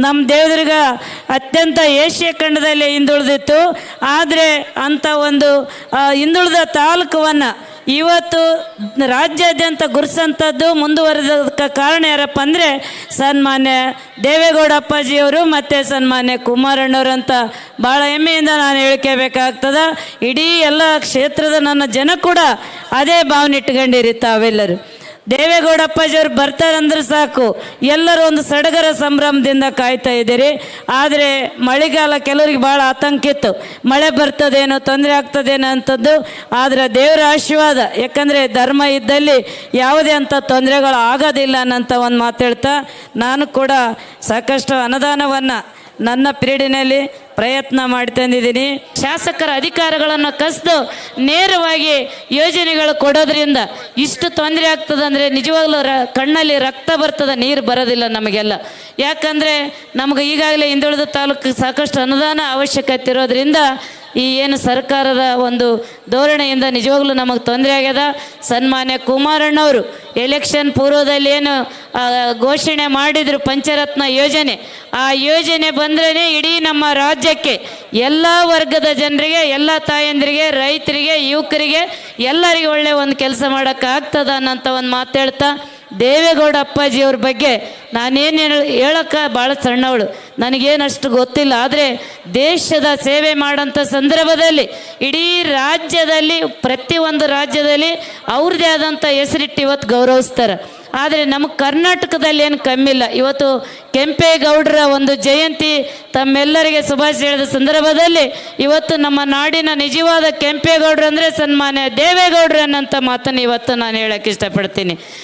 ನಮ್ಮ ದೇವದುರ್ಗ ಅತ್ಯಂತ ಏಷ್ಯಾ ಖಂಡದಲ್ಲಿ ಹಿಂದುಳಿದಿತ್ತು. ಆದರೆ ಅಂಥ ಒಂದು ಹಿಂದುಳಿದ ತಾಲೂಕವನ್ನು ಇವತ್ತು ರಾಜ್ಯಾದ್ಯಂತ ಗುರುಸಂಥದ್ದು ಮುಂದುವರೆದಕ್ಕೆ ಕಾರಣ ಯಾರಪ್ಪ ಅಂದರೆ ಸನ್ಮಾನ್ಯ ದೇವೇಗೌಡ ಅಪ್ಪಾಜಿಯವರು ಮತ್ತು ಸನ್ಮಾನ್ಯ ಕುಮಾರಣ್ಣವರು ಅಂತ ಭಾಳ ಹೆಮ್ಮೆಯಿಂದ ನಾನು ಹೇಳ್ಕೋಬೇಕಾಗ್ತದೆ. ಇಡೀ ಎಲ್ಲ ಕ್ಷೇತ್ರದ ನನ್ನ ಜನ ಕೂಡ ಅದೇ ಭಾವನೆ ಇಟ್ಕೊಂಡಿರಿ. ತಾವೆಲ್ಲರೂ ದೇವೇಗೌಡ ಅಪ್ಪಾಜಿಯವ್ರು ಬರ್ತಾರಂದ್ರೆ ಸಾಕು ಎಲ್ಲರೂ ಒಂದು ಸಡಗರ ಸಂಭ್ರಮದಿಂದ ಕಾಯ್ತಾ ಇದ್ದೀರಿ. ಆದರೆ ಮಳೆಗಾಲ ಕೆಲವರಿಗೆ ಭಾಳ ಆತಂಕ ಇತ್ತು, ಮಳೆ ಬರ್ತದೇನೋ ತೊಂದರೆ ಆಗ್ತದೇನೋ ಅಂಥದ್ದು. ಆದರೆ ದೇವರ ಆಶೀರ್ವಾದ, ಯಾಕಂದರೆ ಧರ್ಮ ಇದ್ದಲ್ಲಿ ಯಾವುದೇ ಅಂಥ ತೊಂದರೆಗಳು ಆಗೋದಿಲ್ಲ ಅನ್ನೋಂಥ ಒಂದು ಮಾತು ಹೇಳ್ತಾ ನಾನು ಕೂಡ ಸಾಕಷ್ಟು ಅನುದಾನವನ್ನು ನನ್ನ ಪಿರಿಯಡಿನಲ್ಲಿ ಪ್ರಯತ್ನ ಮಾಡಿ ತಂದಿದ್ದೀನಿ. ಶಾಸಕರ ಅಧಿಕಾರಗಳನ್ನು ಕಸಿದು ನೇರವಾಗಿ ಯೋಜನೆಗಳು ಕೊಡೋದ್ರಿಂದ ಇಷ್ಟು ತೊಂದರೆ ಆಗ್ತದಂದರೆ ನಿಜವಾಗ್ಲೂ ಕಣ್ಣಲ್ಲಿ ರಕ್ತ ಬರ್ತದೆ, ನೀರು ಬರೋದಿಲ್ಲ ನಮಗೆಲ್ಲ. ಯಾಕಂದರೆ ನಮಗೆ ಈಗಾಗಲೇ ಹಿಂದುಳಿದ ತಾಲೂಕಿಗೆ ಸಾಕಷ್ಟು ಅನುದಾನ ಅವಶ್ಯಕತೆ ಇರೋದ್ರಿಂದ ಈ ಏನು ಸರ್ಕಾರದ ಒಂದು ಧೋರಣೆಯಿಂದ ನಿಜವಾಗ್ಲೂ ನಮಗೆ ತೊಂದರೆ ಆಗ್ಯದ. ಸನ್ಮಾನ್ಯ ಕುಮಾರಣ್ಣವರು ಎಲೆಕ್ಷನ್ ಪೂರ್ವದಲ್ಲಿ ಏನು ಘೋಷಣೆ ಮಾಡಿದರು ಪಂಚರತ್ನ ಯೋಜನೆ, ಆ ಯೋಜನೆ ಬಂದ್ರೇ ಇಡೀ ನಮ್ಮ ರಾಜ್ಯಕ್ಕೆ ಎಲ್ಲ ವರ್ಗದ ಜನರಿಗೆ, ಎಲ್ಲ ತಾಯಂದಿರಿಗೆ, ರೈತರಿಗೆ, ಯುವಕರಿಗೆ ಎಲ್ಲರಿಗೆ ಒಳ್ಳೆ ಒಂದು ಕೆಲಸ ಮಾಡೋಕ್ಕಾಗ್ತದ ಅನ್ನೋಂಥ ಒಂದು ಮಾತು ಹೇಳ್ತಾ ದೇವೇಗೌಡ ಅಪ್ಪಾಜಿಯವ್ರ ಬಗ್ಗೆ ನಾನೇನು ಹೇಳೋಕ್ಕೆ ಭಾಳ ಸಣ್ಣವಳು, ನನಗೇನಷ್ಟು ಗೊತ್ತಿಲ್ಲ. ಆದರೆ ದೇಶದ ಸೇವೆ ಮಾಡೋಂಥ ಸಂದರ್ಭದಲ್ಲಿ ಇಡೀ ರಾಜ್ಯದಲ್ಲಿ ಪ್ರತಿಯೊಂದು ರಾಜ್ಯದಲ್ಲಿ ಅವ್ರದ್ದೇ ಆದಂಥ ಹೆಸರಿಟ್ಟು ಇವತ್ತು ಗೌರವಿಸ್ತಾರೆ. ಆದರೆ ನಮ್ಮ ಕರ್ನಾಟಕದಲ್ಲಿ ಏನು ಕಮ್ಮಿಲ್ಲ. ಇವತ್ತು ಕೆಂಪೇಗೌಡರ ಒಂದು ಜಯಂತಿ ತಮ್ಮೆಲ್ಲರಿಗೆ ಶುಭಾಶಯ ಹೇಳಿದ ಸಂದರ್ಭದಲ್ಲಿ ಇವತ್ತು ನಮ್ಮ ನಾಡಿನ ನಿಜವಾದ ಕೆಂಪೇಗೌಡರು ಅಂದರೆ ಸನ್ಮಾನ್ಯ ದೇವೇಗೌಡರು ಅನ್ನೋಂಥ ಮಾತನ್ನು ಇವತ್ತು ನಾನು ಹೇಳೋಕ್ಕೆ ಇಷ್ಟಪಡ್ತೀನಿ.